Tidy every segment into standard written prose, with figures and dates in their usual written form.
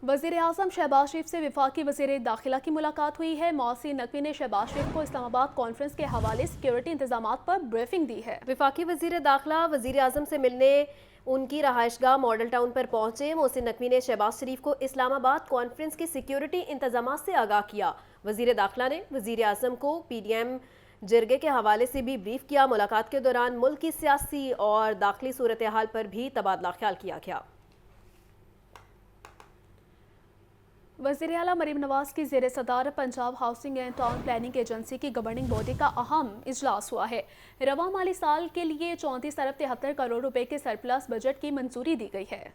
वज़ीर आज़म शहबाज शरीफ से वफाकी वज़ीर दाखिला की मुलाकात हुई है। मोहसिन नकवी ने शहबाज शरीफ को इस्लामाबाद कॉन्फ्रेंस के हवाले सिक्योरिटी इंतजामात पर ब्रीफिंग दी है। वफाकी वज़ीर दाखिला वज़ीर आज़म से मिलने उनकी रहायशगाह मॉडल टाउन पर पहुंचे। मोहसिन नकवी ने शहबाज शरीफ को इस्लामाबाद कॉन्फ्रेंस के सिक्योरिटी इंतजामात से आगाह किया। वज़ीर दाखिला ने वज़ीर आज़म को PDM जिरगे के हवाले से भी ब्रीफ किया। मुलाकात के दौरान मुल्क की सियासी और दाखिली सूरत हाल पर भी तबादला ख्याल किया गया। वज़ीर आला मरीम नवाज की ज़ेर सदारत Punjab housing and town planning agency की गवर्निंग बॉडी का अहम इजलास हुआ है। रवा माली साल के लिए 34 अरब 73 करोड़ रुपए के सरप्लस बजट की मंजूरी दी गई है।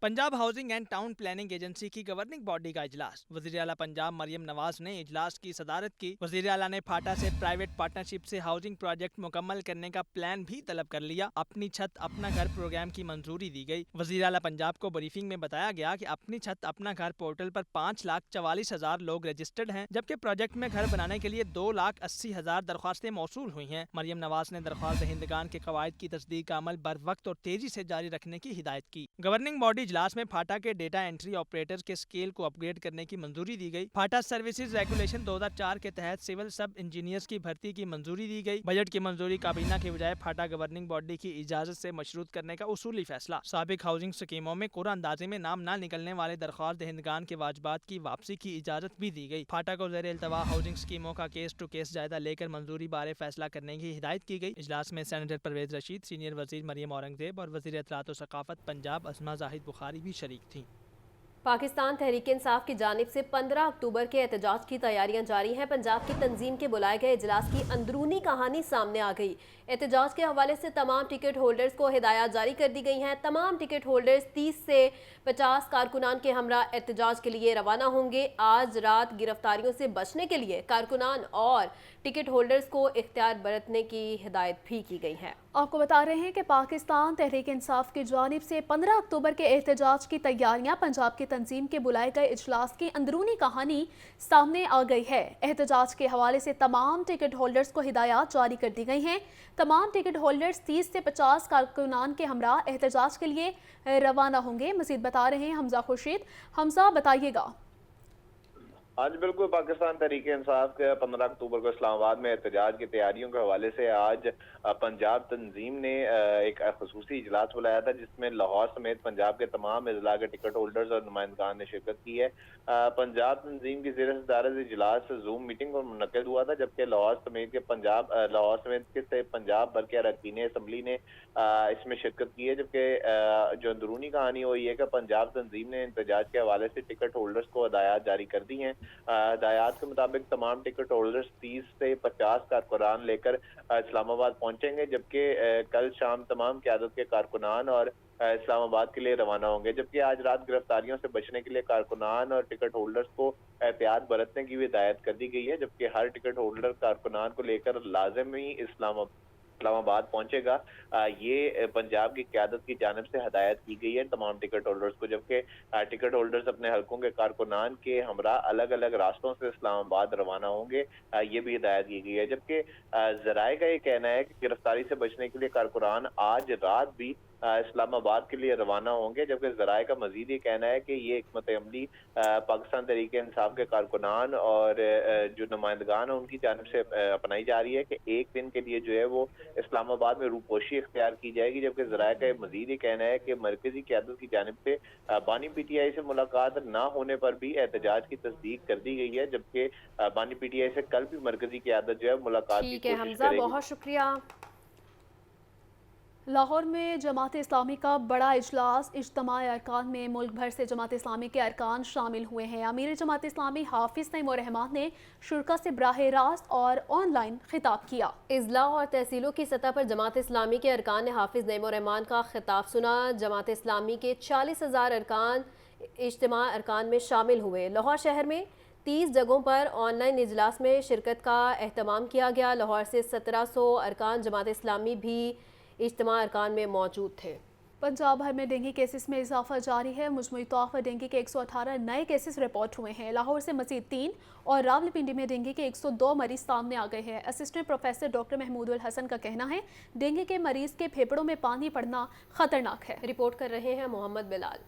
Punjab housing and town planning agency की गवर्निंग बॉडी का इजलास। वज़ीर आला पंजाब मरियम नवाज ने इजलास की सदारत की। वज़ीर आला ने फाटा से प्राइवेट पार्टनरशिप से हाउसिंग प्रोजेक्ट मुकम्मल करने का प्लान भी तलब कर लिया। अपनी छत अपना घर प्रोग्राम की मंजूरी दी गई। वज़ीर आला पंजाब को ब्रीफिंग में बताया गया कि अपनी छत अपना घर पोर्टल पर 5,44,000 लोग रजिस्टर्ड हैं, जबकि प्रोजेक्ट में घर बनाने के लिए 2,80,000 दरख्वास्तें मौसूल हुई हैं। मरियम नवाज ने दरख्वास्त दहिंदगान के कवायद की तस्दीक का अमल बर वक्त और तेजी से जारी रखने की हिदायत की। गवर्निंग बॉडी इजलास में फाटा के डेटा एंट्री ऑपरेटर के स्केल को अपग्रेड करने की मंजूरी दी गई। फाटा सर्विसेज रेगुलेशन 2004 के तहत सिविल सब इंजीनियर्स की भर्ती की मंजूरी दी गई। बजट की मंजूरी काबीना के बजाय फाटा गवर्निंग बॉडी की इजाजत से मशरूत करने का उसूली फैसला। साबिक हाउसिंग स्कीमों में कुर अंदाजे में नाम न निकलने वाले दरख्वास्त दहिंदगान के वाजबात की वापसी की इजाजत भी दी गई। फाटा को ज़ेर इल्तवा हाउसिंग स्कीमों का केस टू केस जायजा लेकर मंजूरी बारे फैसला करने की हिदायत की गई। इजलास में सेनेटर परवेज रशीद, सीनियर वजीर मरियम औरंगजेब और वजीर इत्तलात व सकाफत पंजाब अस्मा जाहिद बुखारी भी शरीक थीं। पाकिस्तान तहरीक इंसाफ की जानिब से 15 अक्टूबर के एहतजाज की तैयारियां जारी हैं। पंजाब की तंजीम के बुलाए गए इजलास की अंदरूनी कहानी सामने आ गई। एहतजाज के हवाले से तमाम टिकट होल्डर्स को हिदायत जारी कर दी गई हैं। तमाम टिकट होल्डर्स 30 से 50 कारकुनान के हमरा एहतजाज के लिए रवाना होंगे। आज रात गिरफ्तारियों से बचने के लिए कारकुनान और टिकट होल्डर्स को इख्तियार बरतने की हिदायत भी की गई है। आपको बता रहे हैं कि पाकिस्तान तहरीक इंसाफ की जानिब से 15 अक्टूबर के एहतजाज की तैयारियां, पंजाब की तंजीम के बुलाए गए इजलास की अंदरूनी कहानी सामने आ गई है। एहतजाज के हवाले से तमाम टिकट होल्डर्स को हिदायत जारी कर दी गई हैं। तमाम टिकट होल्डर्स 30 से 50 कारकुनान के हमरा एहतजाज के लिए रवाना होंगे। मजीद बता रहे हैं हमजा खुर्शीद। हमजा, बताइएगा। आज बिल्कुल पाकिस्तान तहरीक इंसाफ के 15 अक्टूबर को इस्लामाबाद में एहतजाज की तैयारियों के हवाले से आज पंजाब तंजीम ने एक खसूसी इजलास बुलाया था, जिसमें लाहौर समेत पंजाब के तमाम अजला के टिकट होल्डर्स और नुमाइंदगान ने शिरकत की है। पंजाब तंजीम की ज़ेर सदारत इजलास जूम मीटिंग पर मुनक्किद हुआ था, जबकि लाहौर समेत के पंजाब भर के अरकान असम्बली ने इसमें शिरकत की है। जबकि जो अंदरूनी कहानी वो ये है कि पंजाब तंजीम ने एहतजाज के हवाले से टिकट होल्डर्स को हदायत जारी कर दी हैं। हदायत के मुताबिक तमाम टिकट होल्डर्स 30 से 50 कारकुनान लेकर इस्लामाबाद पहुंचेंगे, जबकि कल शाम तमाम क़यादत के कारकुनान और इस्लामाबाद के लिए रवाना होंगे। जबकि आज रात गिरफ्तारियों से बचने के लिए कारकुनान और टिकट होल्डर्स को एहतियात बरतने की भी हिदायत कर दी गई है, जबकि हर टिकट होल्डर कारकुनान को लेकर लाजमी इस्लामाबाद पहुंचेगा। ये पंजाब की क़यादत की जानिब से हदायत की गई है तमाम टिकट होल्डर्स को, जबकि टिकट होल्डर्स अपने हलकों के कारकुनान के हमरा अलग अलग रास्तों से इस्लामाबाद रवाना होंगे, ये भी हिदायत की गई है। जबकि ज़राए का ये कहना है कि गिरफ्तारी से बचने के लिए कारकुनान आज रात भी इस्लामाबाद के लिए रवाना होंगे, जबकि ज़राए का मजीद ये कहना है कि ये हिकमत अमली पाकिस्तान तहरीक इंसाफ के कारकुनान और जो नुमाइंदगान है उनकी जानिब से अपनाई जा रही है कि एक दिन के लिए जो है वो इस्लामाबाद में रूपोशी इख्तियार की जाएगी। जबकि ज़राए का मजीद ये कहना है कि मरकजी क़यादत की जानिब से बानी PTI से मुलाकात ना होने पर भी एहतजाज की तस्दीक कर दी गई है, जबकि बानी PTI से कल भी मरकजी क़यादत जो है मुलाकात की कोशिश करेगी। बहुत शुक्रिया। लाहौर में जमात इस्लामी का बड़ा इजलास, इज्तिमाई अरकान में मुल्क भर से जमात इस्लामी के अरकान शामिल हुए हैं। अमीर जमात इस्लामी हाफिज नईम रहमान ने शुरा से बराह रास्त और ऑनलाइन खिताब किया। इजला और तहसीलों की सतह पर जमात इस्लामी के अरकान ने हाफिज नईम रहमान का खिताब सुना। जमात इस्लामी के 40,000 अरकान इज्तिमाई अरकान में शामिल हुए। लाहौर शहर में 30 जगहों पर ऑनलाइन इजलास में शिरकत का एहतमाम किया गया। लाहौर से 1700 अरकान जमात इस्लामी भी इज्तिमाई अरकान में मौजूद थे। पंजाब भर में डेंगू केसेस में इजाफा जारी है। मुजमुई तौर पर डेंगू के 118 नए केसेस रिपोर्ट हुए हैं। लाहौर से मजीद 3 और रावलपिंडी में डेंगू के 102 मरीज सामने आ गए हैं। असिस्टेंट प्रोफेसर डॉक्टर महमूद उल हसन का कहना है डेंगू के मरीज के फेफड़ों में पानी पड़ना खतरनाक है। रिपोर्ट कर रहे हैं मोहम्मद बिलाल।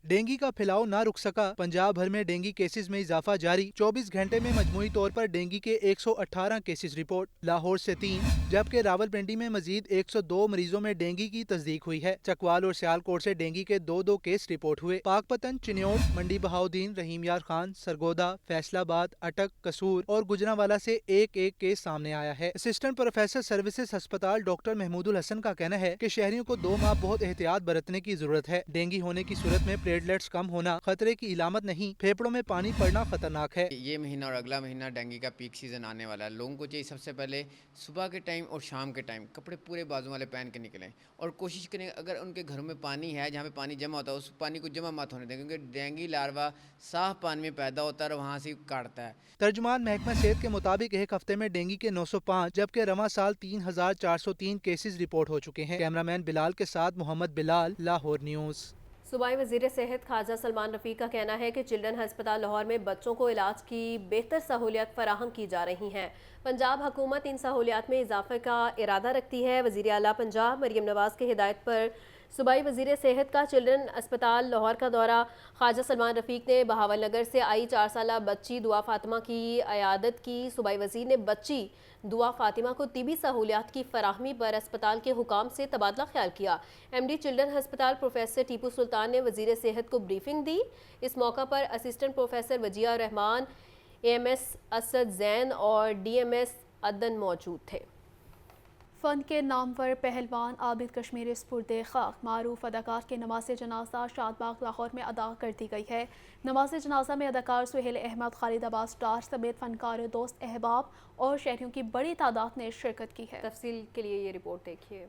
डेंगू का फैलाव न रुक सका, पंजाब भर में डेंगू केसेस में इजाफा जारी। 24 घंटे में मजमूई तौर पर डेंगू के 118 केसेस रिपोर्ट। लाहौर से 3 जबकि रावलपिंडी में मजीद 102 मरीजों में डेंगू की तस्दीक हुई है। चकवाल और सियालकोट से डेंगू के 2 केस रिपोर्ट हुए। पाकपतन, चिन्योट, मंडी बहाउद्दीन, रहीम यार खान, सरगोदा, फैसलाबाद, अटक, कसूर और गुजरांवाला से एक केस सामने आया है। असिस्टेंट प्रोफेसर सर्विसेज अस्पताल डॉक्टर महमूदुल हसन का कहना है कि शहरियों को 2 माह बहुत एहतियात बरतने की जरूरत है। डेंगू होने की सूरत में प्लेटलेट्स कम होना खतरे की इलामत नहीं, फेफड़ों में पानी पड़ना खतरनाक है। ये महीना और अगला महीना डेंगू का पीक सीजन आने वाला है। लोगों को चाहिए सबसे पहले सुबह के टाइम और शाम के टाइम कपड़े पूरे बाजू वाले पहन के निकलें और कोशिश करें अगर उनके घरों में पानी है, जहाँ पे पानी जमा होता है, उस पानी को जमा मत होने दें, क्योंकि डेंगू लार्वा साफ पानी में पैदा होता है और वहाँ से काटता है। तर्जुमान महकमा सेहत के मुताबिक एक हफ्ते में डेंगू के 905 जबकि रवां साल 3403 केसेस रिपोर्ट हो चुके हैं। कैमरामैन बिलाल के साथ मोहम्मद बिलाल, लाहौर न्यूज़। सूबाई वज़ीर सेहत ख्वाजा सलमान रफ़ीक का कहना है कि चिल्ड्रन हस्पताल लाहौर में बच्चों को इलाज की बेहतर सहूलियत फराहम की जा रही हैं। पंजाब हुकूमत इन सहूलियात में इजाफे का इरादा रखती है। वज़ीर आला पंजाब मरियम नवाज़ की हिदायत पर सूबाई वज़ीर सेहत का चिल्ड्रन अस्पताल लाहौर का दौरा। ख्वाजा सलमान रफ़ीक ने बहावल नगर से आई 4 साला बच्ची दुआ फातिमा की अयादत की। सूबाई वज़ीर ने बच्ची दुआ फातिमा को तिबी सहूलियात की फराहमी पर अस्पताल के हुकाम से तबादला ख्याल किया। MD चिल्ड्रन अस्पताल प्रोफेसर टीपू सुल्तान ने वज़ीर सेहत को ब्रीफिंग दी। इस मौका पर assistant professor Wajiha Rahman, AMS Asad Zain और DMS अदन मौजूद थे। फ़न के नामवर पहलवान आबिद कश्मीरी स्पुर्दे खाक मारूफ अदाकार के नमाज जनाजा शादबाग लाहौर में अदा कर दी गई है। नमाज जनाजा में अदाकार सुहेल अहमद, खालिद अब्बास डार समेत फनकार, दोस्त अहबाब और शहरियों की बड़ी तादाद ने शिरकत की है। तफसील के लिए ये रिपोर्ट देखिए।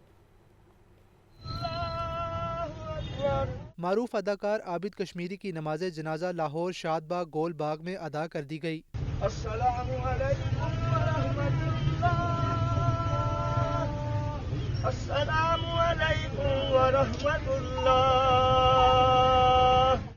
मारूफ अदाकार आबिद कश्मीरी की नमाज जनाजा लाहौर शादबाग गोल बाग में अदा कर दी गई। अस्सलामु अलैकुम वरहमतुल्लाह, अस्सलामु अलैकुम वरहमतुल्लाह।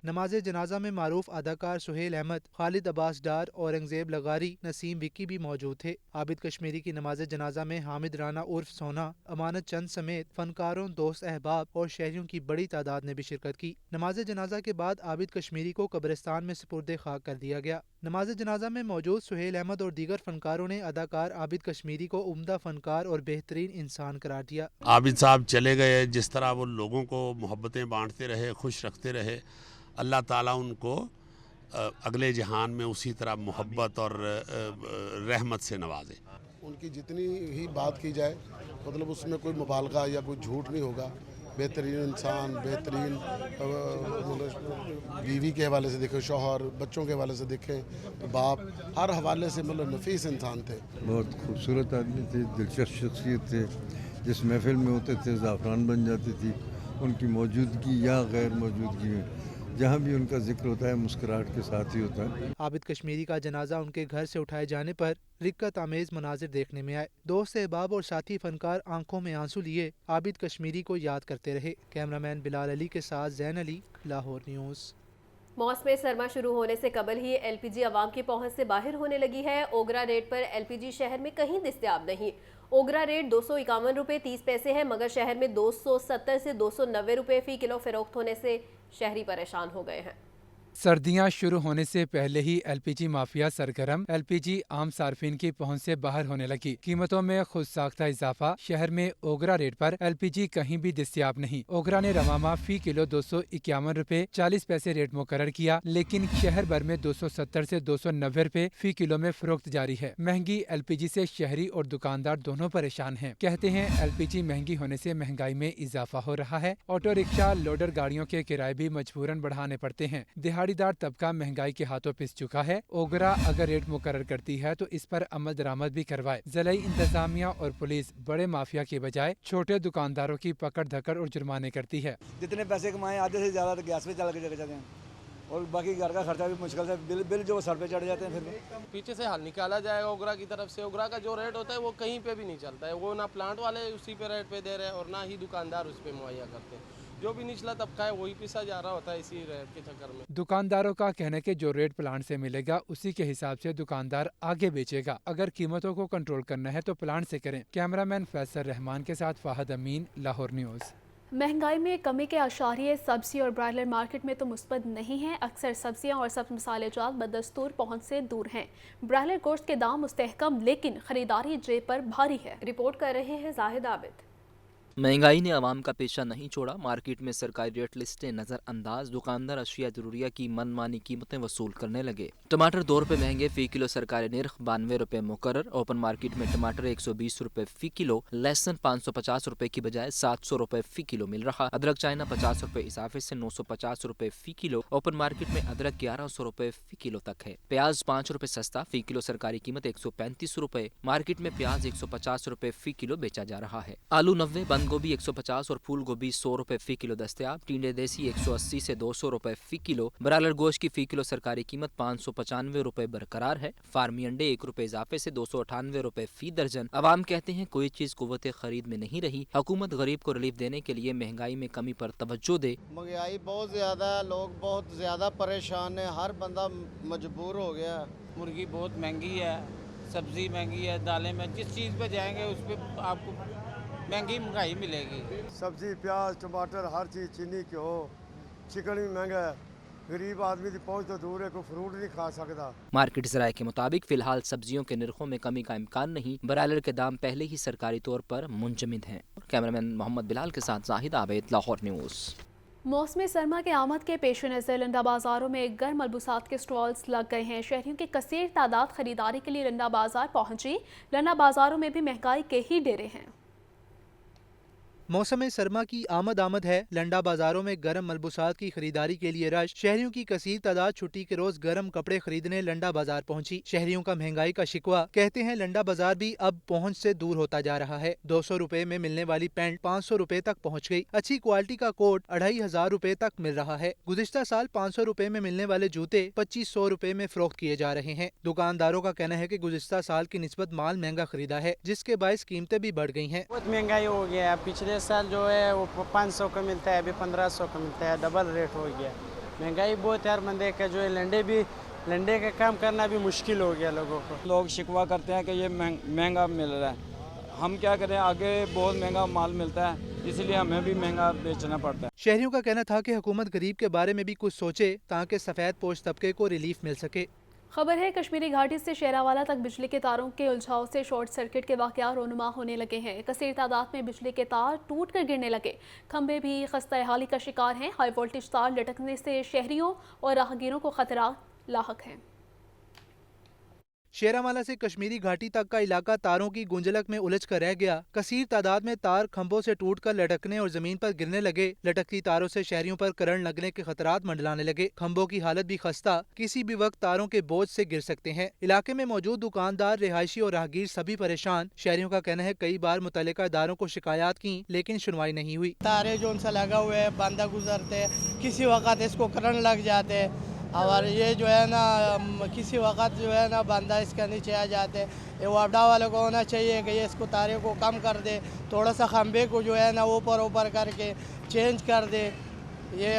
नमाज जनाजा में मारूफ अदाकार सुहेल अहमद, खालिद अब्बास डार, औरंगजेब लगारी, नसीम विक्की भी मौजूद थे। आबिद कश्मीरी की नमाज जनाजा में हामिद राना उर्फ सोना, अमानत चंद समेत फनकारों, दोस्त अहबाब और शहरियों की बड़ी तादाद ने भी शिरकत की। नमाज जनाजा के बाद आबिद कश्मीरी को कब्रिस्तान में सुपुर्दे खाक कर दिया गया। नमाज जनाजा में मौजूद सुहेल अहमद और दीगर फनकारों ने अदाकार आबिद कश्मीरी को उम्दा फनकार और बेहतरीन इंसान करार दिया। आबिद साहब चले गए, जिस तरह वो लोगों को मोहब्बतें बांटते रहे, खुश रखते रहे, अल्लाह ताला उनको अगले जहान में उसी तरह मोहब्बत और रहमत से नवाजे। उनकी जितनी ही बात की जाए मतलब उसमें कोई मुबालगा या कोई झूठ नहीं होगा। बेहतरीन इंसान, बेहतरीन बीवी के हवाले से देखें, शौहर, बच्चों के हवाले से देखें, बाप, हर हवाले से मतलब नफीस इंसान थे। बहुत खूबसूरत आदमी थे, दिलचस्प शख्सियत थे, जिस महफिल में होते थे ज़ाफ़रान बन जाती थी। उनकी मौजूदगी या गैर मौजूदगी में जहाँ भी उनका जिक्र होता है मुस्कुराहट के साथ ही होता है। आबिद कश्मीरी का जनाजा उनके घर से उठाए जाने पर रिक्कत आमेज मनाजिर देखने में आए। दोस्त अहबाब और साथी फनकार आंखों में आंसू लिए आबिद कश्मीरी को याद करते रहे। कैमरामैन बिलाल अली के साथ जैन अली, लाहौर न्यूज़। मौसम सरमा शुरू होने से कबल ही LPG आवाम की पहुंच से बाहर होने लगी है। ओगरा रेट पर LPG शहर में कहीं दस्तयाब नहीं। ओगरा रेट 251 रुपये 30 पैसे है, मगर शहर में 270 से 290 रुपये फ़ी किलो फरोख्त होने से शहरी परेशान हो गए हैं। सर्दियां शुरू होने से पहले ही LPG माफिया सरगर्म। LPG आम सार्फिन की पहुंच से बाहर होने लगी। कीमतों में खुद साख्ता इजाफा। शहर में ओगरा रेट पर LPG कहीं भी दस्तयाब नहीं। ओगरा ने रवामा फी किलो 251 रुपये 40 पैसे रेट मुकर्रर किया, लेकिन शहर भर में 270 से 290 रुपये फी किलो में फरोख्त जारी है। महंगी LPG से शहरी और दुकानदार दोनों परेशान हैं। कहते हैं LPG महंगी होने से महंगाई में इजाफा हो रहा है। ऑटो रिक्शा, लोडर गाड़ियों के किराए भी मजबूरन बढ़ाने पड़ते हैं। दिहाड़ीदार तबका महंगाई के हाथों पिस चुका है। ओगरा अगर रेट मुकर्रर करती है तो इस पर अमल दरामद भी करवाए। ज़िलाई इंतजामिया और पुलिस बड़े माफिया के बजाय छोटे दुकानदारों की पकड़ धकड़ और जुर्माने करती है। जितने पैसे कमाए आधे से ज्यादा तो गैस पे चल के जाते हैं और बाकी घर का खर्चा भी मुश्किल से बिल जो सर पे चढ़ जाते हैं। फिर पीछे से हल निकाला जाएगा ओगरा की तरफ से। ओगरा का जो रेट होता है वो कहीं पे भी नहीं चलता है। वो ना प्लांट वाले उसी पे रेट पे दे रहे हैं और ना ही दुकानदार उस पे मुहैया करते हैं। जो भी निचला तबका है वही पिसा जा रहा होता है इसी रेट के चक्कर में। दुकानदारों का कहना है कि जो रेट प्लांट से मिलेगा उसी के हिसाब से दुकानदार आगे बेचेगा। अगर कीमतों को कंट्रोल करना है तो प्लांट से करें। कैमरामैन फैसल रहमान के साथ फाहद अमीन, लाहौर न्यूज़। महंगाई में कमी के आशारिये सब्जी और ब्रायलर मार्केट में तो मुस्बत नहीं हैं। अक्सर सब्जियां और सब्ज मसालेजात बदस्तूर पहुंच से दूर हैं। ब्रायलर गोश्त के दाम मुस्तहकम लेकिन खरीदारी जेब पर भारी है। रिपोर्ट कर रहे हैं जाहिद आबिद। महंगाई ने आवाम का पीछा नहीं छोड़ा। मार्केट में सरकारी रेट लिस्टें नज़रअंदाज, दुकानदार अशिया जरूरिया की मनमानी कीमतें वसूल करने लगे। टमाटर 2 रुपये महंगे फ़ी किलो सरकारी निर्ख 92 रुपये मुकर्रर। ओपन मार्केट में टमाटर 120 रुपये फ़ी किलो, लहसुन 550 रुपये की बजाय 700 रुपये फ़ी किलो मिल रहा। अदरक चाइना 50 रुपये इजाफे से 950 रुपये फ़ी किलो। ओपन मार्केट में अदरक 1100 रुपये फ़ी किलो तक है। प्याज 5 रुपये सस्ता, फ़ी किलो सरकारी कीमत 135 रुपये। मार्केट में प्याज 150 रुपये फ़ी किलो बेचा जा रहा है। आलू 90, बंद गोभी 150 और फूल गोभी 100 रुपए फी किलो दस्तयाब। टिंडे देसी 180 से 200 रुपए फी किलो। ब्रायलर गोश्त की फी किलो सरकारी कीमत 595 रुपए बरकरार है। फार्मी अंडे 1 रुपए इजाफे से 298 रुपए फी दर्जन। अवाम कहते हैं कोई चीज कुव्वत खरीद में नहीं रही। हुकूमत गरीब को रिलीफ देने के लिए महंगाई में कमी पर तवज्जो दे। महंगाई बहुत ज्यादा है, लोग बहुत ज्यादा परेशान है, हर बंदा मजबूर हो गया। मुर्गी बहुत महंगी है, सब्जी महंगी है, दालें में जिस चीज़ पे जाएंगे उस पर आपको महंगाई मिलेगी। सब्जी, प्याज, टमाटर, हर चीज़, चीनी, घ्यो, चिकन भी महंगा है। गरीब आदमी की पहुंच तो दूर है, कोई फ्रूट नहीं खा सकता। मार्केट ज़राए के मुताबिक फिलहाल सब्जियों के निर्खों में कमी का इम्कान नहीं। ब्रायलर के दाम पहले ही सरकारी तौर पर मुंजमद हैं। कैमरामैन मोहम्मद बिलाल के साथ जाहिद आबिद, लाहौर न्यूज़। मौसम सरमा के आमद के पेश नज़र लंडा बाज़ारों में गर्म मलबूसात के स्टॉल्स लग गए हैं। शहरियों की कसीर तादाद खरीदारी के लिए लंडा बाज़ार पहुंची। लंडा बाज़ारों में भी महंगाई के ही डेरे हैं। मौसम सरमा की आमद है। लंडा बाजारों में गर्म मलबूसात की खरीदारी के लिए रश। शहरियों की कसीर तादाद छुट्टी के रोज गर्म कपड़े खरीदने लंडा बाजार पहुंची। शहरियों का महंगाई का शिकवा। कहते हैं लंडा बाजार भी अब पहुंच से दूर होता जा रहा है। 200 रुपए में मिलने वाली पैंट 500 रुपए तक पहुंच गई। अच्छी क्वालिटी का कोट 2500 रुपए तक मिल रहा है। गुज़िश्ता साल 500 रुपए में मिलने वाले जूते 2500 रुपए में फरोख्त किए जा रहे हैं। दुकानदारों का कहना है कि गुज़िश्ता साल की निस्बत माल महंगा खरीदा है, जिसके बायस कीमतें भी बढ़ गई हैं। बहुत महंगाई हो गया है। पिछले साल जो है वो 500 का मिलता है, अभी 1500 का मिलता है, डबल रेट हो गया। महंगाई बहुत है। हर बंदे का जो है लंडे का काम करना भी मुश्किल हो गया लोगों को। लोग शिकवा करते हैं कि ये महंगा मिल रहा है। हम क्या करें, आगे बहुत महंगा माल मिलता है, इसलिए हमें भी महंगा बेचना पड़ता है। शहरियों का कहना था कि हुकूमत गरीब के बारे में भी कुछ सोचे ताकि सफ़ेद पोश तबके को रिलीफ मिल सके। खबर है कश्मीरी घाटी से शेरावाला तक बिजली के तारों के उलझाव से शॉर्ट सर्किट के वाक़यात रोनुमा होने लगे हैं। कसीर तादाद में बिजली के तार टूट कर गिरने लगे। खंबे भी खस्ता हाली का शिकार हैं। हाई वोल्टेज तार लटकने से शहरियों और राहगीरों को खतरा लाहक हैं। शेरावाला से कश्मीरी घाटी तक का इलाका तारों की गुंजलक में उलझ कर रह गया। कसीर तादाद में तार खंभों से टूटकर लटकने और जमीन पर गिरने लगे। लटकती तारों से शहरियों पर करंट लगने के खतरात मंडलाने लगे। खंभों की हालत भी खस्ता, किसी भी वक्त तारों के बोझ से गिर सकते हैं। इलाके में मौजूद दुकानदार, रिहायशी और राहगीर सभी परेशान। शहरियों का कहना है कई बार मुतल्लिका इदारों को शिकायत की, लेकिन सुनवाई नहीं हुई। तारे जो उनसे लगा हुए है, बंदा गुजरते, किसी वक्त इसको करंट लग जाते और ये जो है ना किसी वक्त जो है ना बंदा इसके नीचे आ जाते। ये वापडा वाले को होना चाहिए कि ये इसको तारे को कम कर दे, थोड़ा सा खंबे को जो है ना ऊपर करके चेंज कर दे। ये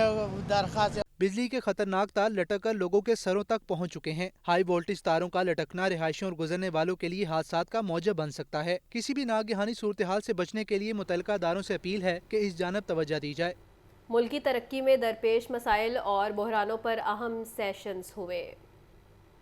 दरख्वास्त। बिजली के खतरनाक तार लटक कर लोगों के सरों तक पहुंच चुके हैं। हाई वोल्टेज तारों का लटकना रिहायशियों और गुजरने वालों के लिए हादसात का मौजब बन सकता है। किसी भी नागहानी सूरत हाल से बचने के लिए मुतल्लिका अदारों से अपील है कि इस जानब तवज्जो दी जाए। मुल्की तरक्की में दरपेश मसाइल और बहरानों पर अहम सेशंस हुए।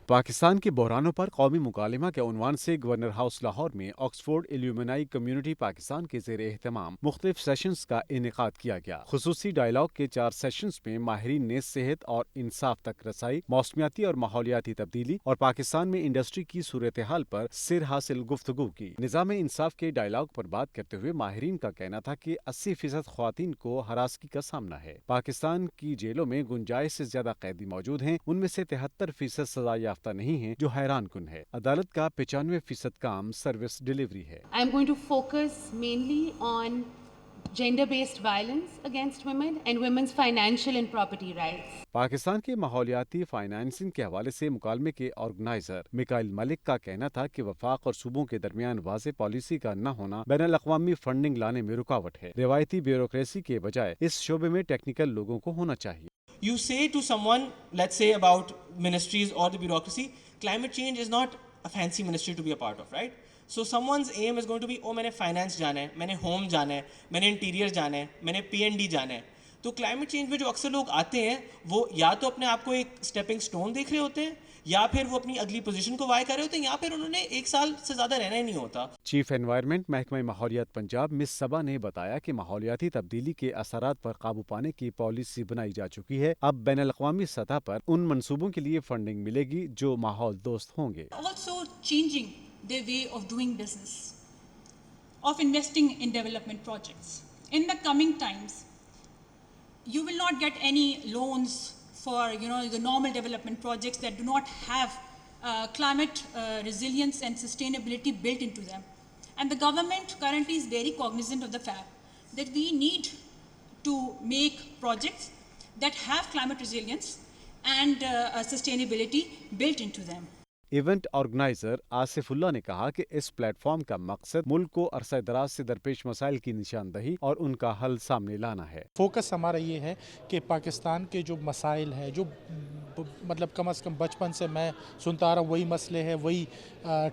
पाकिस्तान के बहरानों पर कौमी मुकालिमा के उन्वान से गवर्नर हाउस लाहौर में ऑक्सफोर्ड इल्यूमिनाई कम्युनिटी पाकिस्तान के ज़ेर एहतमाम मुख्तलिफ सेशंस का इनेकाद किया गया। खुसूसी डायलॉग के 4 सेशंस में माहिरीन ने सेहत और इंसाफ तक रसाई, मौसमियाती और माहौलियाती तब्दीली और पाकिस्तान में इंडस्ट्री की सूरत हाल पर सिर हासिल गुफ्तगू की। निज़ाम इंसाफ के डायलॉग पर बात करते हुए माहिरीन का कहना था कि 80% ख्वातीन को हरासगी का सामना है। पाकिस्तान की जेलों में गुंजाइश से ज्यादा कैदी मौजूद हैं, उनमें से 73% सजा याफ्ता नहीं है, जो हैरान कुन है। अदालत का 95% काम सर्विस डिलीवरी है। I am going to focus mainly on gender-based violence against women and women's financial and property rights. Pakistan के माहौलियाती फाइनेंसिंग के हवाले से मुकालमे के ऑर्गेनाइजर मिकाइल मलिक का कहना था कि वफाक और सूबों के दरमियान वाज़ेह पॉलिसी का न होना बैनुल-अक़वामी फंडिंग लाने में रुकावट है। रिवायती ब्यूरोक्रेसी के बजाय इस शोबे में टेक्निकल लोगों को होना चाहिए। You say to someone, let's say about ministries or the bureaucracy, climate change is not a fancy ministry to be a part of, right? So someone's aim is going to be, oh मैंने finance जाना है, मैंने home जाना है, मैंने interior जाना है, मैंने P&D जाना है. तो क्लाइमेट चेंज में जो अक्सर लोग आते हैं वो या तो अपने आप को एक स्टेपिंग स्टोन देख रहे होते हैं, या फिर वो अपनी अगली पोजीशन को वाई कर रहे होते हैं, या फिर उन्होंने 1 साल से ज़्यादा रहना ही नहीं होता. चीफ एनवायरनमेंट महकमा माहौलियात पंजाब मिस सबा ने बताया कि माहौलियाती तब्दीली के असरात पर काबू पाने की पॉलिसी बनाई जा चुकी है. अब बैनुल अक़वामी सतह पर उन मंसूबों के लिए फंडिंग मिलेगी जो माहौल दोस्त होंगे. Also changing their way of doing business, of investing in development projects. In the coming times, you will not get any loans for the normal development projects that do not have climate resilience and sustainability built into them. And the government currently is very cognizant of the fact that we need to make projects that have climate resilience and sustainability built into them. Event organizer Asifullah ने कहा कि इस platform का मकसद मुल्क को अरसा दराज से दरपेश मसाइल की निशानदही और उनका हल सामने लाना है. फोकस हमारा ये है कि पाकिस्तान के जो मसाइल है, जो मतलब कम से कम बचपन से मैं सुनता आ रहा हूँ, वही मसले हैं, वही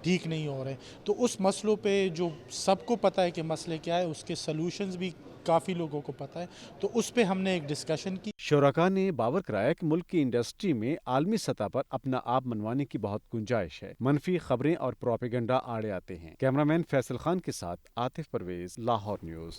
ठीक नहीं हो रहे. तो उस मसलों पे जो सबको पता है कि मसले क्या है, उसके सलूशंस भी काफ़ी लोगों को पता है, तो उस पे हमने एक डिस्कशन की. शुरका ने बावर कराया कि मुल्क की इंडस्ट्री में आलमी सतह पर अपना आप मनवाने की बहुत गुंजाइश है. मनफी खबरें और प्रोपेगेंडा आड़े आते हैं. कैमरामैन फैसल खान के साथ आतिफ परवेज, लाहौर न्यूज़.